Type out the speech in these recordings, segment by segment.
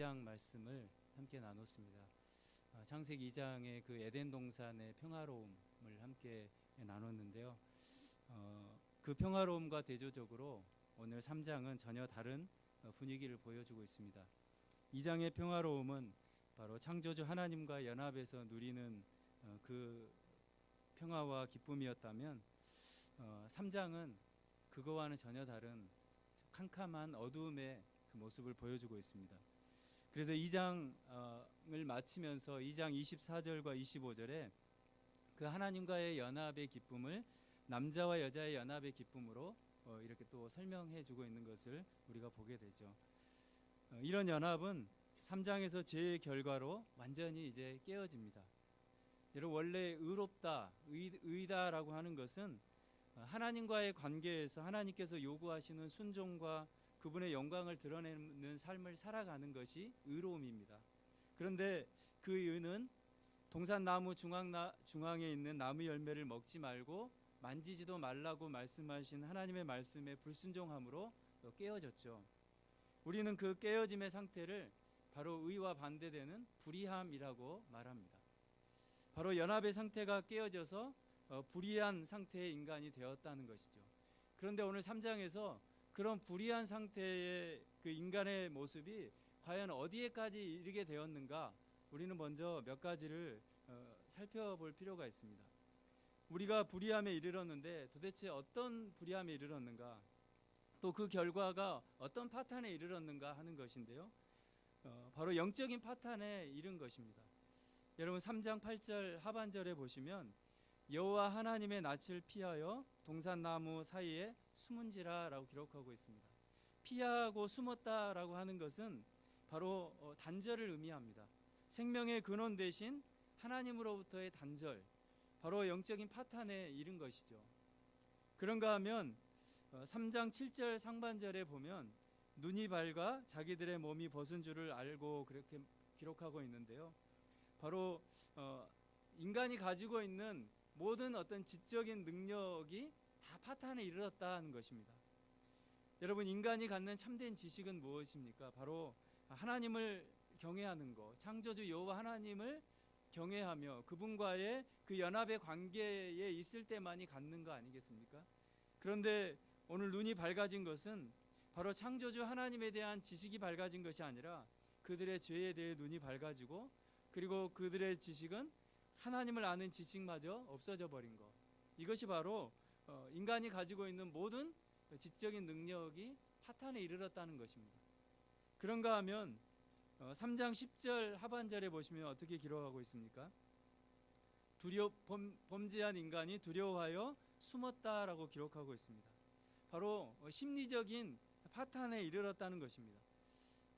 2장 말씀을 함께 나눴습니다. 창세기 2장의 그 에덴 동산의 평화로움을 함께 나눴는데요. 그 평화로움과 대조적으로 오늘 3장은 전혀 다른 분위기를 보여주고 있습니다. 2장의 평화로움은 바로 창조주 하나님과 연합해서 누리는 그 평화와 기쁨이었다면 3장은 그거와는 전혀 다른 캄캄한 어두움의 그 모습을 보여주고 있습니다. 그래서 2장을 마치면서 2장 24절과 25절에 그 하나님과의 연합의 기쁨을 남자와 여자의 연합의 기쁨으로 이렇게 또 설명해 주고 있는 것을 우리가 보게 되죠. 이런 연합은 3장에서 죄의 결과로 완전히 이제 깨어집니다. 여러분, 원래 의롭다, 의다라고 하는 것은 하나님과의 관계에서 하나님께서 요구하시는 순종과 그분의 영광을 드러내는 삶을 살아가는 것이 의로움입니다. 그런데 그 의는 동산나무 중앙에 있는 나무 열매를 먹지 말고 만지지도 말라고 말씀하신 하나님의 말씀에 불순종함으로 깨어졌죠. 우리는 그 깨어짐의 상태를 바로 의와 반대되는 불의함이라고 말합니다. 바로 연합의 상태가 깨어져서 불의한 상태의 인간이 되었다는 것이죠. 그런데 오늘 3장에서 그런 불의한 상태의 그 인간의 모습이 과연 어디에까지 이르게 되었는가, 우리는 먼저 몇 가지를 살펴볼 필요가 있습니다. 우리가 불의함에 이르렀는데 도대체 어떤 불의함에 이르렀는가, 또 그 결과가 어떤 파탄에 이르렀는가 하는 것인데요. 바로 영적인 파탄에 이른 것입니다. 여러분, 3장 8절 하반절에 보시면 여호와 하나님의 낯을 피하여 동산나무 사이에 숨은지라 라고 기록하고 있습니다. 피하고 숨었다라고 하는 것은 바로 단절을 의미합니다. 생명의 근원 대신 하나님으로부터의 단절, 바로 영적인 파탄에 이른 것이죠. 그런가 하면 3장 7절 상반절에 보면 눈이 밝아 자기들의 몸이 벗은 줄을 알고 그렇게 기록하고 있는데요. 바로 인간이 가지고 있는 모든 어떤 지적인 능력이 다 파탄에 이르렀다는 것입니다. 여러분, 인간이 갖는 참된 지식은 무엇입니까? 바로 하나님을 경외하는 것, 창조주 여호와 하나님을 경외하며 그분과의 그 연합의 관계에 있을 때만이 갖는 거 아니겠습니까? 그런데 오늘 눈이 밝아진 것은 바로 창조주 하나님에 대한 지식이 밝아진 것이 아니라 그들의 죄에 대해 눈이 밝아지고, 그리고 그들의 지식은 하나님을 아는 지식마저 없어져 버린 것, 이것이 바로 인간이 가지고 있는 모든 지적인 능력이 파탄에 이르렀다는 것입니다. 그런가 하면 3장 10절 하반절에 보시면 어떻게 기록하고 있습니까? 범죄한 인간이 두려워하여 숨었다라고 기록하고 있습니다. 바로 심리적인 파탄에 이르렀다는 것입니다.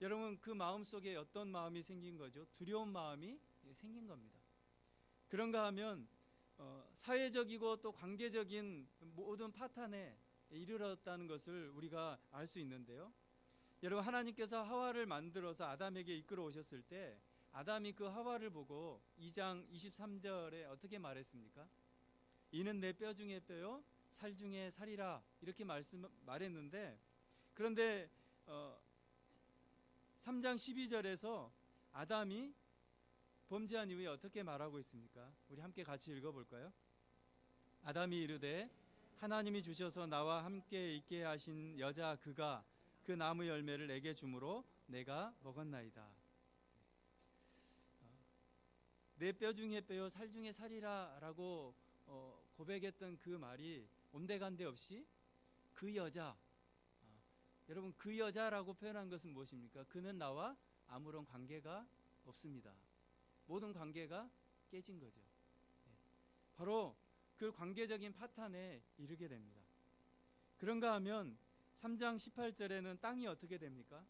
여러분, 그 마음속에 어떤 마음이 생긴 거죠? 두려운 마음이 생긴 겁니다. 그런가 하면 사회적이고 또 관계적인 모든 파탄에 이르렀다는 것을 우리가 알 수 있는데요. 여러분, 하나님께서 하와를 만들어서 아담에게 이끌어 오셨을 때 아담이 그 하와를 보고 2장 23절에 어떻게 말했습니까? 이는 내 뼈 중에 뼈요 살 중에 살이라, 이렇게 말했는데, 그런데 3장 12절에서 아담이 범죄한 이후에 어떻게 말하고 있습니까? 우리 함께 같이 읽어볼까요? 아담이 이르되 하나님이 주셔서 나와 함께 있게 하신 여자 그가 그 나무 열매를 내게 주므로 내가 먹었나이다. 내 뼈 중에 뼈요 살 중에 살이라 라고 고백했던 그 말이 온데간데 없이 그 여자, 여러분, 그 여자라고 표현한 것은 무엇입니까? 그는 나와 아무런 관계가 없습니다. 모든 관계가 깨진 거죠. 바로 그 관계적인 파탄에 이르게 됩니다. 그런가 하면 3장 18절에는 땅이 어떻게 됩니까?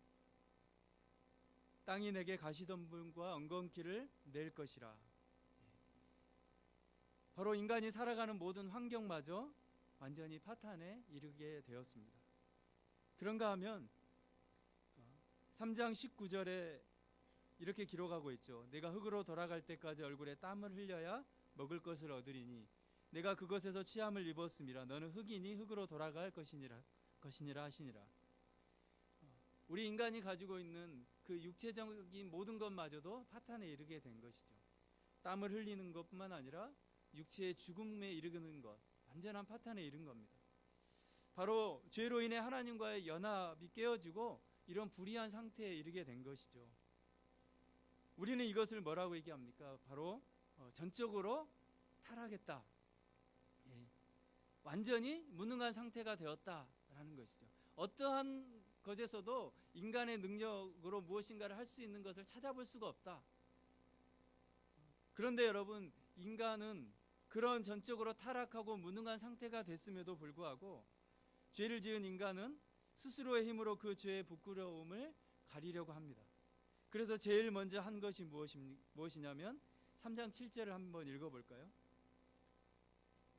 땅이 내게 가시덤불과 엉겅퀴를 낼 것이라. 바로 인간이 살아가는 모든 환경마저 완전히 파탄에 이르게 되었습니다. 그런가 하면 3장 19절에 이렇게 기록하고 있죠. 내가 흙으로 돌아갈 때까지 얼굴에 땀을 흘려야 먹을 것을 얻으리니 내가 그것에서 취함을 입었음이라. 너는 흙이니 흙으로 돌아갈 것이니라 하시니라. 우리 인간이 가지고 있는 그 육체적인 모든 것마저도 파탄에 이르게 된 것이죠. 땀을 흘리는 것뿐만 아니라 육체의 죽음에 이르는 것, 완전한 파탄에 이른 겁니다. 바로 죄로 인해 하나님과의 연합이 깨어지고 이런 불의한 상태에 이르게 된 것이죠. 우리는 이것을 뭐라고 얘기합니까? 바로 전적으로 타락했다. 예. 완전히 무능한 상태가 되었다라는 것이죠. 어떠한 것에서도 인간의 능력으로 무엇인가를 할 수 있는 것을 찾아볼 수가 없다. 그런데 여러분, 인간은 그런 전적으로 타락하고 무능한 상태가 됐음에도 불구하고 죄를 지은 인간은 스스로의 힘으로 그 죄의 부끄러움을 가리려고 합니다. 그래서 제일 먼저 한 것이 무엇이냐면 3장 7절을 한번 읽어볼까요?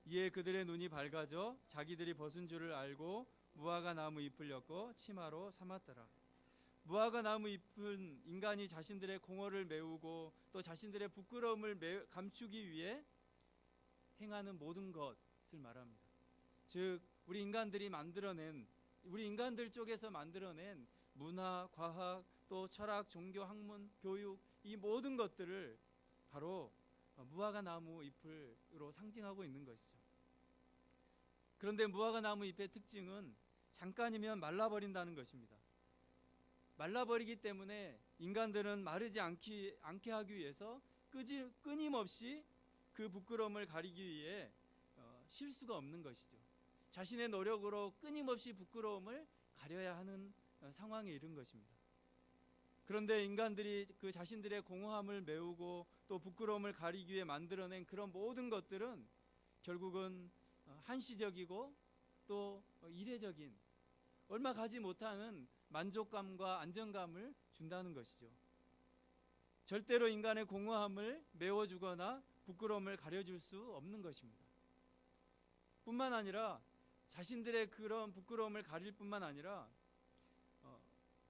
이에 그들의 눈이 밝아져 자기들이 벗은 줄을 알고 무화과 나무 잎을 엮고 치마로 삼았더라. 무화과 나무 잎은 인간이 자신들의 공허를 메우고 또 자신들의 부끄러움을 감추기 위해 행하는 모든 것을 말합니다. 즉 우리 인간들 쪽에서 만들어낸 문화, 과학, 또 철학, 종교, 학문, 교육, 이 모든 것들을 바로 무화과 나무 잎으로 상징하고 있는 것이죠. 그런데 무화과 나무 잎의 특징은 잠깐이면 말라버린다는 것입니다. 말라버리기 때문에 인간들은 마르지 않게 하기 위해서 끊임없이 그 부끄러움을 가리기 위해 쉴 수가 없는 것이죠. 자신의 노력으로 끊임없이 부끄러움을 가려야 하는 상황에 이른 것입니다. 그런데 인간들이 그 자신들의 공허함을 메우고 또 부끄러움을 가리기 위해 만들어낸 그런 모든 것들은 결국은 한시적이고 또 이례적인, 얼마 가지 못하는 만족감과 안정감을 준다는 것이죠. 절대로 인간의 공허함을 메워주거나 부끄러움을 가려줄 수 없는 것입니다. 뿐만 아니라 자신들의 그런 부끄러움을 가릴 뿐만 아니라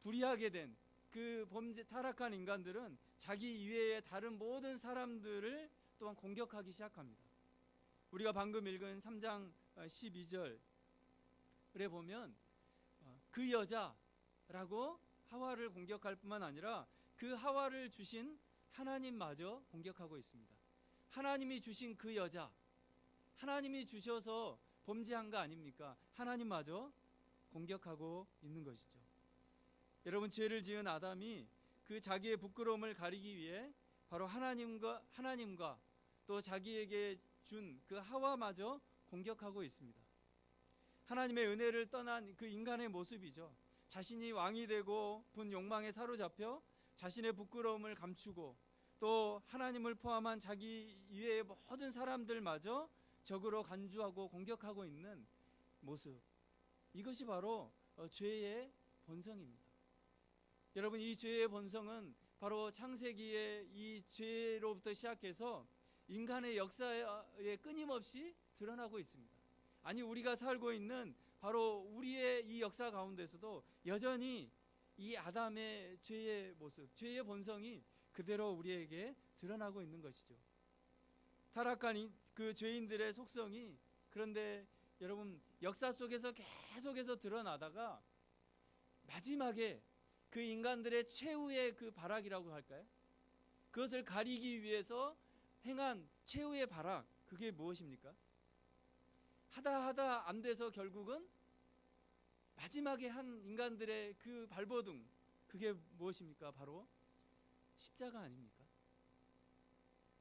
불의하게 된 그 타락한 인간들은 자기 이외의 다른 모든 사람들을 또한 공격하기 시작합니다. 우리가 방금 읽은 3장 12절에 보면 그 여자라고 하와를 공격할 뿐만 아니라 그 하와를 주신 하나님마저 공격하고 있습니다. 하나님이 주신 그 여자, 하나님이 주셔서 범죄한 거 아닙니까? 하나님마저 공격하고 있는 것이죠. 여러분, 죄를 지은 아담이 그 자기의 부끄러움을 가리기 위해 바로 하나님과 또 자기에게 준 그 하와마저 공격하고 있습니다. 하나님의 은혜를 떠난 그 인간의 모습이죠. 자신이 왕이 되고 분 욕망에 사로잡혀 자신의 부끄러움을 감추고 또 하나님을 포함한 자기 이외의 모든 사람들마저 적으로 간주하고 공격하고 있는 모습, 이것이 바로 죄의 본성입니다. 여러분, 이 죄의 본성은 바로 창세기의 이 죄로부터 시작해서 인간의 역사에 끊임없이 드러나고 있습니다. 아니, 우리가 살고 있는 바로 우리의 이 역사 가운데서도 여전히 이 아담의 죄의 모습, 죄의 본성이 그대로 우리에게 드러나고 있는 것이죠. 타락한 그 죄인들의 속성이, 그런데 여러분, 역사 속에서 계속해서 드러나다가 마지막에 그 인간들의 최후의 그 발악이라고 할까요? 그것을 가리기 위해서 행한 최후의 발악, 그게 무엇입니까? 하다 안 돼서 결국은 마지막에 한 인간들의 그 발버둥, 그게 무엇입니까? 바로 십자가 아닙니까?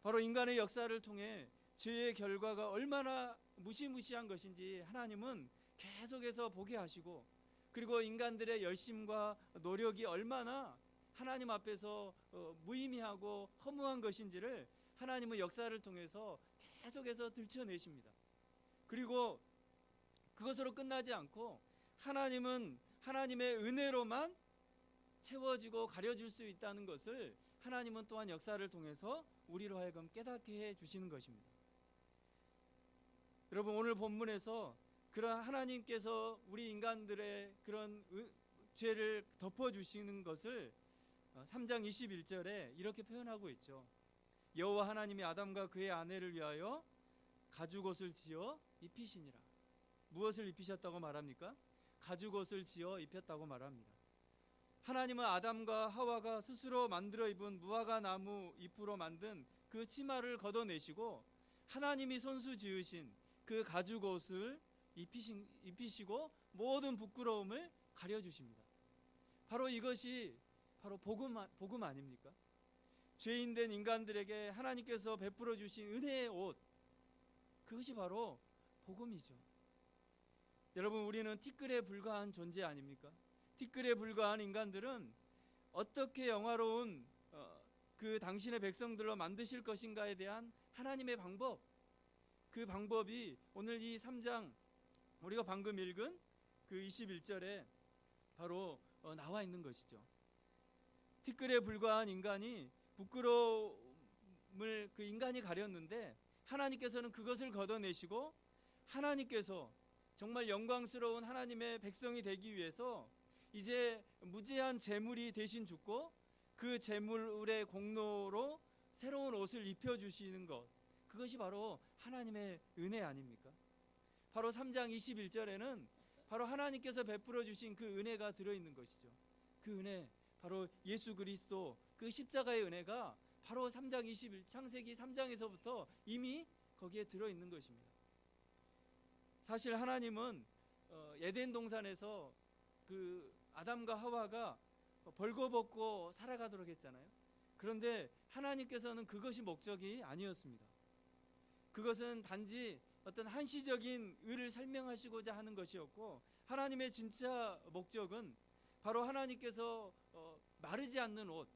바로 인간의 역사를 통해 죄의 결과가 얼마나 무시무시한 것인지 하나님은 계속해서 보게 하시고, 그리고 인간들의 열심과 노력이 얼마나 하나님 앞에서 무의미하고 허무한 것인지를 하나님의 역사를 통해서 계속해서 들춰내십니다. 그리고 그것으로 끝나지 않고 하나님은 하나님의 은혜로만 채워지고 가려질 수 있다는 것을 하나님은 또한 역사를 통해서 우리로 하여금 깨닫게 해주시는 것입니다. 여러분, 오늘 본문에서 그런 하나님께서 우리 인간들의 그런 죄를 덮어주시는 것을 3장 21절에 이렇게 표현하고 있죠. 여호와 하나님이 아담과 그의 아내를 위하여 가죽옷을 지어 하나님은 아담과 하와가 스스로 만들어 입은 무화과 나무 잎으로 만든 그 치마를 걷어내시고 하나님이 손수 지으신 그 가죽 옷을 입히시고 모든 부끄러움을 가려주십니다. 바로 이것이 바로 복음 아닙니까? 죄인된 인간들에게 하나님께서 베풀어 주신 은혜의 옷, 그것이 바로 복음이죠. 여러분, 우리는 티끌에 불과한 존재 아닙니까? 티끌에 불과한 인간들은 어떻게 영화로운 그 당신의 백성들로 만드실 것인가에 대한 하나님의 방법, 그 방법이 오늘 이 3장 우리가 방금 읽은 그 21절에 바로 나와 있는 것이죠. 티끌에 불과한 인간이 부끄러움을 그 인간이 가렸는데 하나님께서는 그것을 걷어내시고 하나님께서 정말 영광스러운 하나님의 백성이 되기 위해서 이제 무제한 재물이 대신 죽고 그 재물의 공로로 새로운 옷을 입혀주시는 것, 그것이 바로 하나님의 은혜 아닙니까? 바로 3장 21절에는 바로 하나님께서 베풀어 주신 그 은혜가 들어있는 것이죠. 그 은혜, 바로 예수 그리스도 그 십자가의 은혜가 바로 3장 21, 창세기 3장에서부터 이미 거기에 들어있는 것입니다. 사실 하나님은 에덴 동산에서 그 아담과 하와가 벌거벗고 살아가도록 했잖아요. 그런데 하나님께서는 그것이 목적이 아니었습니다. 그것은 단지 어떤 한시적인 의를 설명하시고자 하는 것이었고, 하나님의 진짜 목적은 바로 하나님께서 마르지 않는 옷,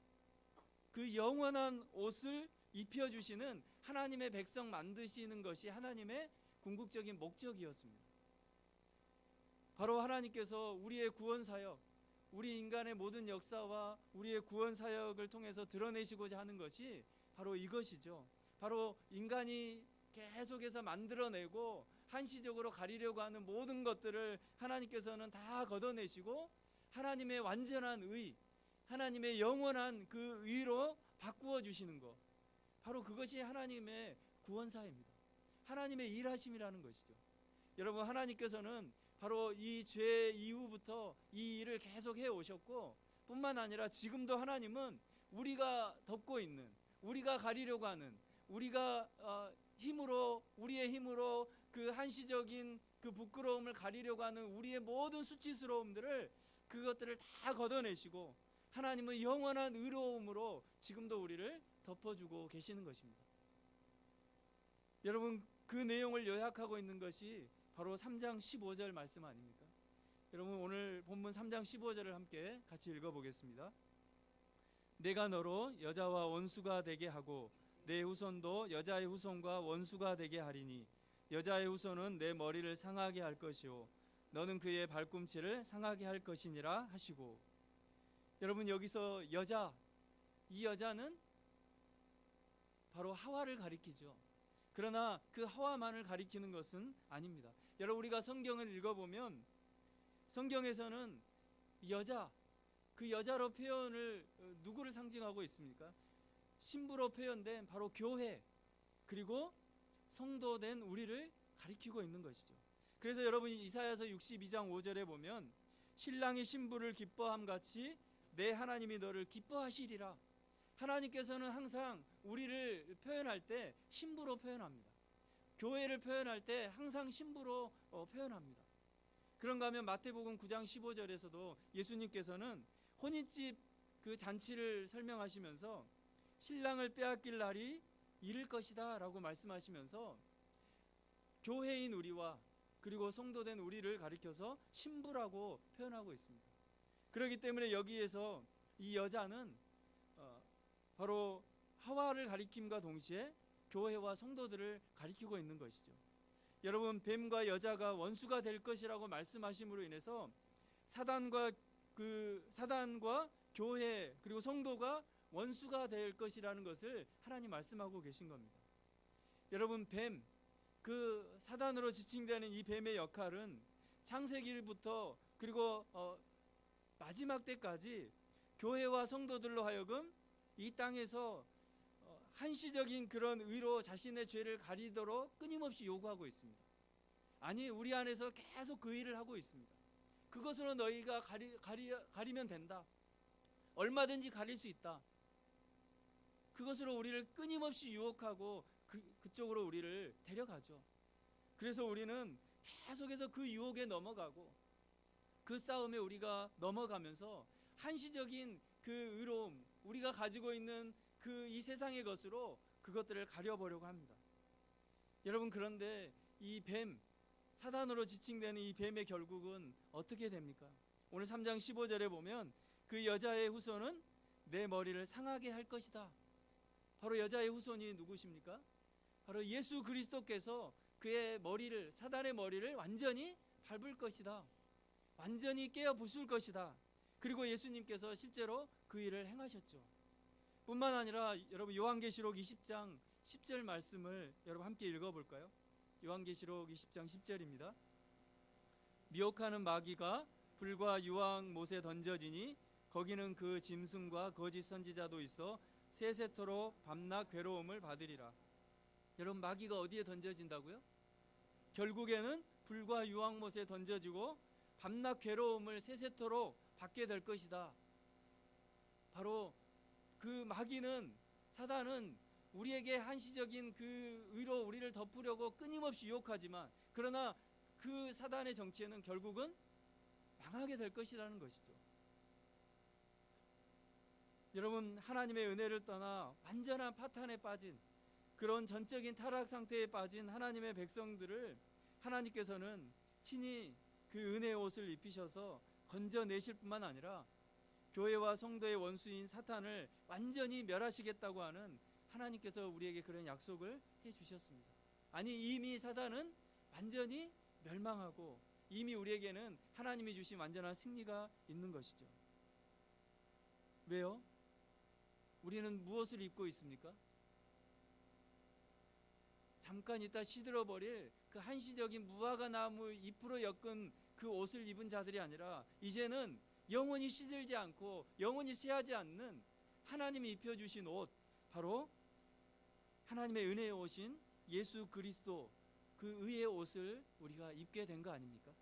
그 영원한 옷을 입혀주시는 하나님의 백성 만드시는 것이 하나님의 궁극적인 목적이었습니다. 바로 하나님께서 우리의 구원 사역, 우리 인간의 모든 역사와 우리의 구원 사역을 통해서 드러내시고자 하는 것이 바로 이것이죠. 바로 인간이 계속해서 만들어내고 한시적으로 가리려고 하는 모든 것들을 하나님께서는 다 걷어내시고 하나님의 완전한 의, 하나님의 영원한 그 의로 바꾸어 주시는 것, 바로 그것이 하나님의 구원사입니다. 하나님의 일하심이라는 것이죠. 여러분, 하나님께서는 바로 이 죄 이후부터 이 일을 계속 해오셨고, 뿐만 아니라 지금도 하나님은 우리가 덮고 있는, 우리가 가리려고 하는, 우리가 우리의 힘으로 그 한시적인 그 부끄러움을 가리려고 하는 우리의 모든 수치스러움들을, 그것들을 다 걷어내시고 하나님은 영원한 의로움으로 지금도 우리를 덮어주고 계시는 것입니다. 여러분, 그 내용을 요약하고 있는 것이 바로 3장 15절 말씀 아닙니까? 여러분, 오늘 본문 3장 15절을 함께 같이 읽어보겠습니다. 내가 너로 여자와 원수가 되게 하고 내 후손도 여자의 후손과 원수가 되게 하리니 여자의 후손은 내 머리를 상하게 할 것이요 너는 그의 발꿈치를 상하게 할 것이니라 하시고, 여러분, 여기서 여자, 이 여자는 바로 하와를 가리키죠. 그러나 그 하와만을 가리키는 것은 아닙니다. 여러분, 우리가 성경을 읽어보면 성경에서는 여자, 그 여자로 표현을 누구를 상징하고 있습니까? 신부로 표현된 바로 교회, 그리고 성도된 우리를 가리키고 있는 것이죠. 그래서 여러분, 이사야서 62장 5절에 보면 신랑이 신부를 기뻐함 같이 내 하나님이 너를 기뻐하시리라. 하나님께서는 항상 우리를 표현할 때 신부로 표현합니다. 교회를 표현할 때 항상 신부로 표현합니다. 그런가 하면 마태복음 9장 15절에서도 예수님께서는 혼인집 그 잔치를 설명하시면서 신랑을 빼앗길 날이 이를 것이다 라고 말씀하시면서 교회인 우리와 그리고 성도된 우리를 가리켜서 신부라고 표현하고 있습니다. 그렇기 때문에 여기에서 이 여자는 바로 하와를 가리킴과 동시에 교회와 성도들을 가리키고 있는 것이죠. 여러분, 뱀과 여자가 원수가 될 것이라고 말씀하심으로 인해서 사단과 교회 그리고 성도가 원수가 될 것이라는 것을 하나님 말씀하고 계신 겁니다. 여러분, 뱀, 그 사단으로 지칭되는 이 뱀의 역할은 창세기부터 그리고 마지막 때까지 교회와 성도들로 하여금 이 땅에서 한시적인 그런 의로 자신의 죄를 가리도록 끊임없이 요구하고 있습니다. 아니, 우리 안에서 계속 그 일을 하고 있습니다. 그것으로 너희가 가리면 된다. 얼마든지 가릴 수 있다. 그것으로 우리를 끊임없이 유혹하고 그쪽으로 우리를 데려가죠. 그래서 우리는 계속해서 그 유혹에 넘어가고 그 싸움에 우리가 넘어가면서 한시적인 그 의로움, 우리가 가지고 있는 그 이 세상의 것으로 그것들을 가려보려고 합니다. 여러분, 그런데 이 뱀, 사단으로 지칭되는 이 뱀의 결국은 어떻게 됩니까? 오늘 3장 15절에 보면 그 여자의 후손은 내 머리를 상하게 할 것이다. 바로 여자의 후손이 누구십니까? 바로 예수 그리스도께서 그의 머리를, 사단의 머리를 완전히 밟을 것이다. 완전히 깨어 부술 것이다. 그리고 예수님께서 실제로 그 일을 행하셨죠. 뿐만 아니라 여러분, 요한계시록 20장 10절 말씀을 여러분 함께 읽어볼까요? 요한계시록 20장 10절입니다. 미혹하는 마귀가 불과 유황 못에 던져지니 거기는 그 짐승과 거짓 선지자도 있어 세세토록 밤낮 괴로움을 받으리라. 여러분, 마귀가 어디에 던져진다고요? 결국에는 불과 유황 못에 던져지고 밤낮 괴로움을 세세토록 받게 될 것이다. 바로 그 마귀는, 사단은 우리에게 한시적인 그 의로 우리를 덮으려고 끊임없이 유혹하지만, 그러나 그 사단의 정치에는 결국은 망하게 될 것이라는 것이죠. 여러분, 하나님의 은혜를 떠나 완전한 파탄에 빠진, 그런 전적인 타락 상태에 빠진 하나님의 백성들을 하나님께서는 친히 그 은혜의 옷을 입히셔서 건져내실 뿐만 아니라 교회와 성도의 원수인 사탄을 완전히 멸하시겠다고 하는 하나님께서 우리에게 그런 약속을 해주셨습니다. 아니, 이미 사단은 완전히 멸망하고 이미 우리에게는 하나님이 주신 완전한 승리가 있는 것이죠. 왜요? 우리는 무엇을 입고 있습니까? 잠깐 있다 시들어버릴 그 한시적인 무화과 나무 잎으로 엮은 그 옷을 입은 자들이 아니라 이제는 영원히 시들지 않고 영원히 쇠하지 않는 하나님이 입혀주신 옷, 바로 하나님의 은혜의 옷인 예수 그리스도, 그 의의 옷을 우리가 입게 된 거 아닙니까?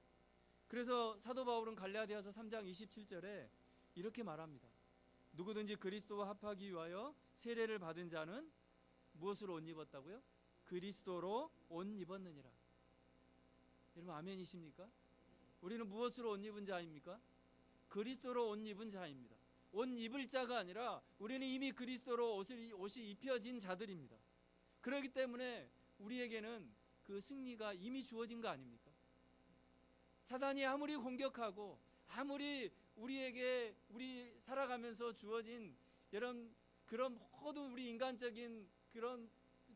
그래서 사도 바울은 갈라디아서 3장 27절에 이렇게 말합니다. 누구든지 그리스도와 합하기 위하여 세례를 받은 자는 무엇으로 옷 입었다고요? 그리스도로 옷 입었느니라. 여러분, 아멘이십니까? 우리는 무엇으로 옷 입은 자입니까? 그리스도로 옷 입은 자입니다. 옷 입을 자가 아니라 우리는 이미 그리스도로 옷이 입혀진 자들입니다. 그렇기 때문에 우리에게는 그 승리가 이미 주어진 거 아닙니까? 사단이 아무리 공격하고 아무리 우리 살아가면서 주어진 그런 모든 우리 인간적인 그런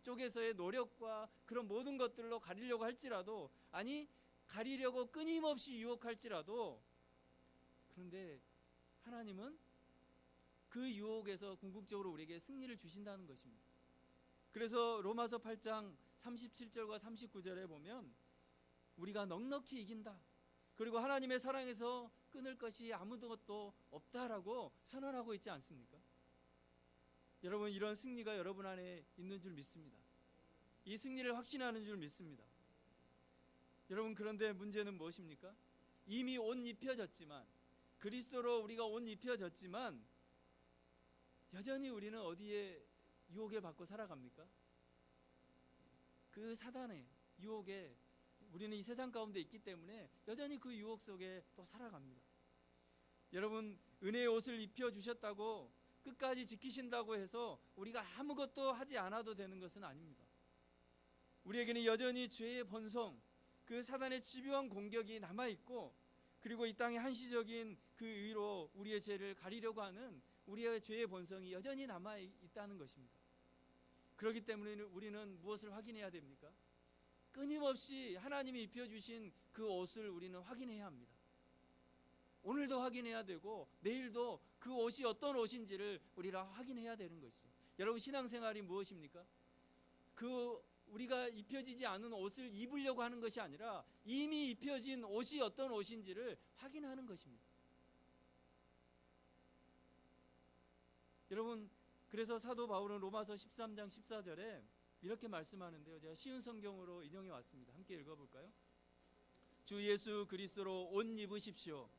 쪽에서의 노력과 그런 모든 것들로 가리려고 할지라도, 아니 가리려고 끊임없이 유혹할지라도, 그런데 하나님은 그 유혹에서 궁극적으로 우리에게 승리를 주신다는 것입니다. 그래서 로마서 8장 37절과 39절에 보면 우리가 넉넉히 이긴다, 그리고 하나님의 사랑에서 끊을 것이 아무것도 없다라고 선언하고 있지 않습니까? 여러분, 이런 승리가 여러분 안에 있는 줄 믿습니다. 이 승리를 확신하는 줄 믿습니다. 여러분, 그런데 문제는 무엇입니까? 이미 옷 입혀졌지만, 그리스도로 우리가 옷 입혀졌지만 여전히 우리는 어디에 유혹에 받고 살아갑니까? 그 사단의 유혹에 우리는 이 세상 가운데 있기 때문에 여전히 그 유혹 속에 또 살아갑니다. 여러분, 은혜의 옷을 입혀주셨다고 끝까지 지키신다고 해서 우리가 아무것도 하지 않아도 되는 것은 아닙니다. 우리에게는 여전히 죄의 본성, 그 사단의 집요한 공격이 남아있고, 그리고 이 땅의 한시적인 그 의로 우리의 죄를 가리려고 하는 우리의 죄의 본성이 여전히 남아있다는 것입니다. 그렇기 때문에 우리는 무엇을 확인해야 됩니까? 끊임없이 하나님이 입혀주신 그 옷을 우리는 확인해야 합니다. 오늘도 확인해야 되고 내일도 그 옷이 어떤 옷인지를 우리가 확인해야 되는 것이죠. 여러분, 신앙생활이 무엇입니까? 우리가 입혀지지 않은 옷을 입으려고 하는 것이 아니라 이미 입혀진 옷이 어떤 옷인지를 확인하는 것입니다. 여러분, 그래서 사도 바울은 로마서 13장 14절에 이렇게 말씀하는데요. 제가 쉬운 성경으로 인용해 왔습니다. 함께 읽어볼까요? 주 예수 그리스도로 옷 입으십시오.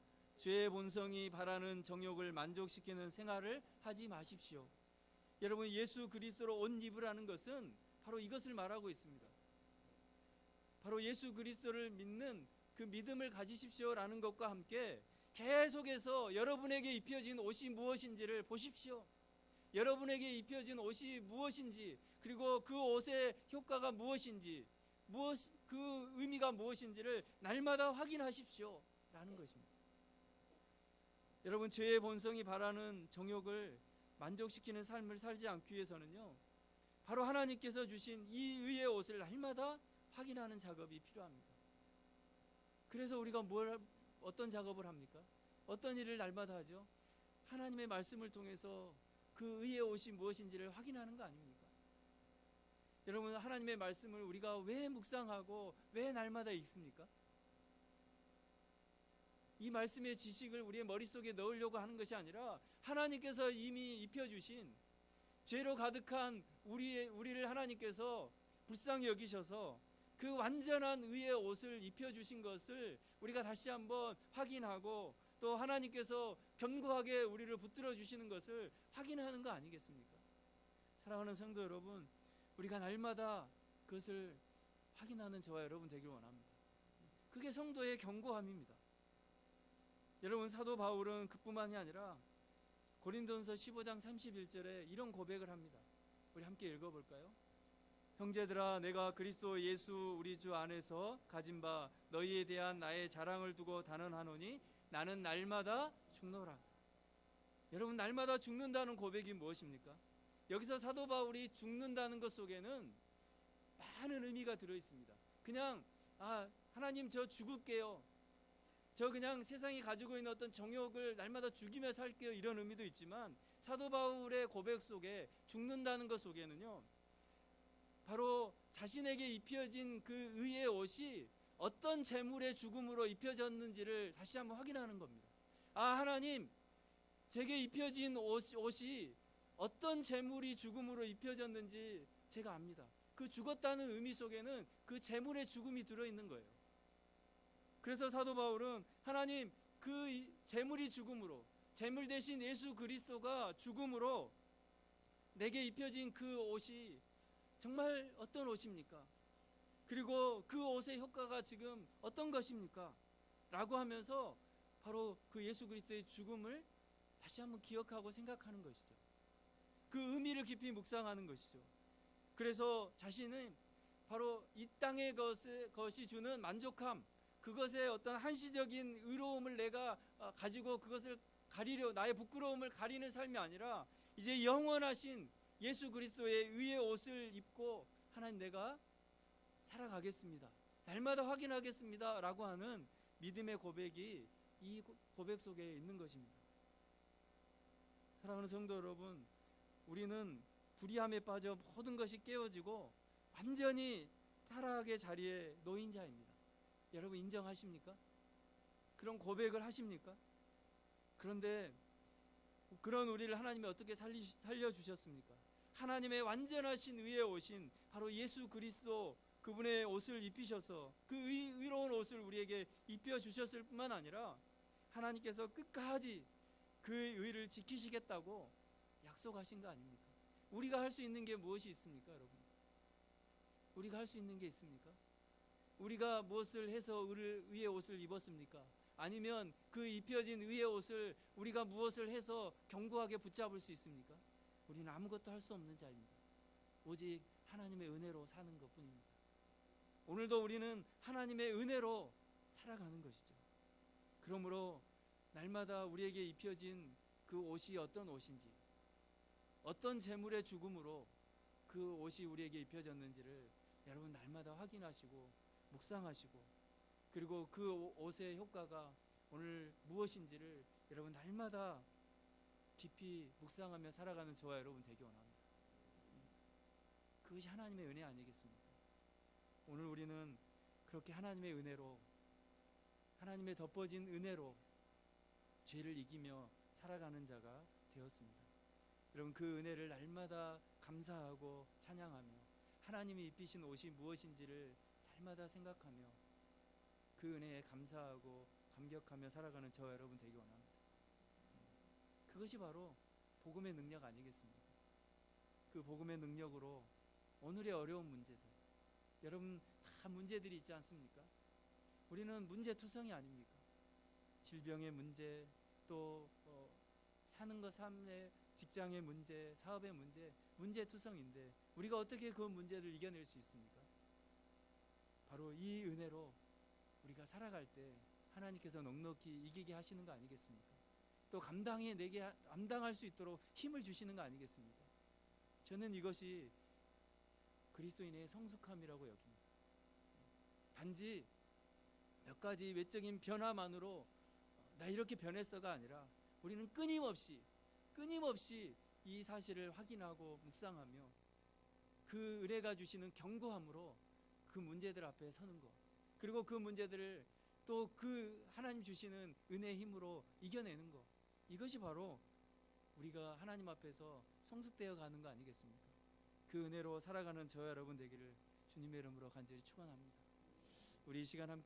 죄의 본성이 바라는 정욕을 만족시키는 생활을 하지 마십시오. 여러분, 예수 그리스도로 옷 입으라는 것은 바로 이것을 말하고 있습니다. 바로 예수 그리스도를 믿는 그 믿음을 가지십시오라는 것과 함께 계속해서 여러분에게 입혀진 옷이 무엇인지를 보십시오. 여러분에게 입혀진 옷이 무엇인지, 그리고 그 옷의 효과가 무엇인지, 그 의미가 무엇인지를 날마다 확인하십시오 라는 것입니다. 여러분, 죄의 본성이 바라는 정욕을 만족시키는 삶을 살지 않기 위해서는요, 바로 하나님께서 주신 이 의의 옷을 날마다 확인하는 작업이 필요합니다. 그래서 우리가 어떤 작업을 합니까? 어떤 일을 날마다 하죠? 하나님의 말씀을 통해서 그 의의 옷이 무엇인지를 확인하는 거 아닙니까? 여러분, 하나님의 말씀을 우리가 왜 묵상하고 왜 날마다 읽습니까? 이 말씀의 지식을 우리의 머릿속에 넣으려고 하는 것이 아니라 하나님께서 이미 입혀주신 죄로 가득한 우리를 하나님께서 불쌍히 여기셔서 그 완전한 의의 옷을 입혀주신 것을 우리가 다시 한번 확인하고, 또 하나님께서 견고하게 우리를 붙들어 주시는 것을 확인하는 거 아니겠습니까? 사랑하는 성도 여러분, 우리가 날마다 그것을 확인하는 저와 여러분 되길 원합니다. 그게 성도의 견고함입니다. 여러분, 사도 바울은 그뿐만이 아니라 고린도전서 15장 31절에 이런 고백을 합니다. 우리 함께 읽어볼까요? 형제들아, 내가 그리스도 예수 우리 주 안에서 가진 바 너희에 대한 나의 자랑을 두고 단언하노니 나는 날마다 죽노라. 여러분, 날마다 죽는다는 고백이 무엇입니까? 여기서 사도 바울이 죽는다는 것 속에는 많은 의미가 들어있습니다. 그냥 하나님 저 죽을게요, 저 그냥 세상이 가지고 있는 어떤 정욕을 날마다 죽이며 살게요, 이런 의미도 있지만, 사도 바울의 고백 속에 죽는다는 것 속에는요, 바로 자신에게 입혀진 그 의의 옷이 어떤 재물의 죽음으로 입혀졌는지를 다시 한번 확인하는 겁니다. 하나님, 제게 입혀진 옷이 어떤 재물이 죽음으로 입혀졌는지 제가 압니다. 그 죽었다는 의미 속에는 그 재물의 죽음이 들어있는 거예요. 그래서 사도 바울은 하나님, 그 재물이 죽음으로, 재물 대신 예수 그리스도가 죽음으로 내게 입혀진 그 옷이 정말 어떤 옷입니까? 그리고 그 옷의 효과가 지금 어떤 것입니까? 라고 하면서 바로 그 예수 그리스도의 죽음을 다시 한번 기억하고 생각하는 것이죠. 그 의미를 깊이 묵상하는 것이죠. 그래서 자신은 바로 이 땅의 것이 주는 만족함, 그것의 어떤 한시적인 의로움을 내가 가지고 그것을 가리려, 나의 부끄러움을 가리는 삶이 아니라 이제 영원하신 예수 그리스도의 의의 옷을 입고 하나님, 내가 살아가겠습니다, 날마다 확인하겠습니다 라고 하는 믿음의 고백이 이 고백 속에 있는 것입니다. 사랑하는 성도 여러분, 우리는 불의함에 빠져 모든 것이 깨어지고 완전히 타락의 자리에 놓인 자입니다. 여러분, 인정하십니까? 그런 고백을 하십니까? 그런데 그런 우리를 하나님이 어떻게 살려주셨습니까? 하나님의 완전하신 의에 오신 바로 예수 그리스도, 그분의 옷을 입히셔서 그 의로운 옷을 우리에게 입혀주셨을 뿐만 아니라 하나님께서 끝까지 그 의를 지키시겠다고 약속하신 거 아닙니까? 우리가 할 수 있는 게 무엇이 있습니까, 여러분? 우리가 할 수 있는 게 있습니까? 우리가 무엇을 해서 의의 옷을 입었습니까? 아니면 그 입혀진 의의 옷을 우리가 무엇을 해서 견고하게 붙잡을 수 있습니까? 우리는 아무것도 할 수 없는 자입니다. 오직 하나님의 은혜로 사는 것뿐입니다. 오늘도 우리는 하나님의 은혜로 살아가는 것이죠. 그러므로 날마다 우리에게 입혀진 그 옷이 어떤 옷인지, 어떤 재물의 죽음으로 그 옷이 우리에게 입혀졌는지를 여러분 날마다 확인하시고 묵상하시고, 그리고 그 옷의 효과가 오늘 무엇인지를 여러분 날마다 깊이 묵상하며 살아가는 저와 여러분 되기 원합니다. 그것이 하나님의 은혜 아니겠습니까? 오늘 우리는 그렇게 하나님의 은혜로, 하나님의 덮어진 은혜로 죄를 이기며 살아가는 자가 되었습니다. 여러분, 그 은혜를 날마다 감사하고 찬양하며 하나님이 입히신 옷이 무엇인지를 날마다 생각하며 그 은혜에 감사하고 감격하며 살아가는 저와 여러분 되기 원합니다. 그것이 바로 복음의 능력 아니겠습니까? 그 복음의 능력으로 오늘의 어려운 문제들, 여러분 다 문제들이 있지 않습니까? 우리는 문제투성이 아닙니까? 질병의 문제, 또 사는 것, 삶의, 직장의 문제, 사업의 문제, 문제투성인데 우리가 어떻게 그 문제를 이겨낼 수 있습니까? 바로 이 은혜로 우리가 살아갈 때 하나님께서 넉넉히 이기게 하시는 거 아니겠습니까? 또 감당할 수 있도록 힘을 주시는 거 아니겠습니까? 저는 이것이 그리스도인의 성숙함이라고 여깁니다. 단지 몇 가지 외적인 변화만으로 나 이렇게 변했어가 아니라 우리는 끊임없이 이 사실을 확인하고 묵상하며 그 은혜가 주시는 견고함으로 그 문제들 앞에 서는 것, 그리고 그 문제들을 또 그 하나님 주시는 은혜의 힘으로 이겨내는 것, 이것이 바로 우리가 하나님 앞에서 성숙되어 가는 거 아니겠습니까? 그 은혜로 살아가는 저와 여러분 되기를 주님의 이름으로 간절히 축원합니다. 우리 이 시간 함께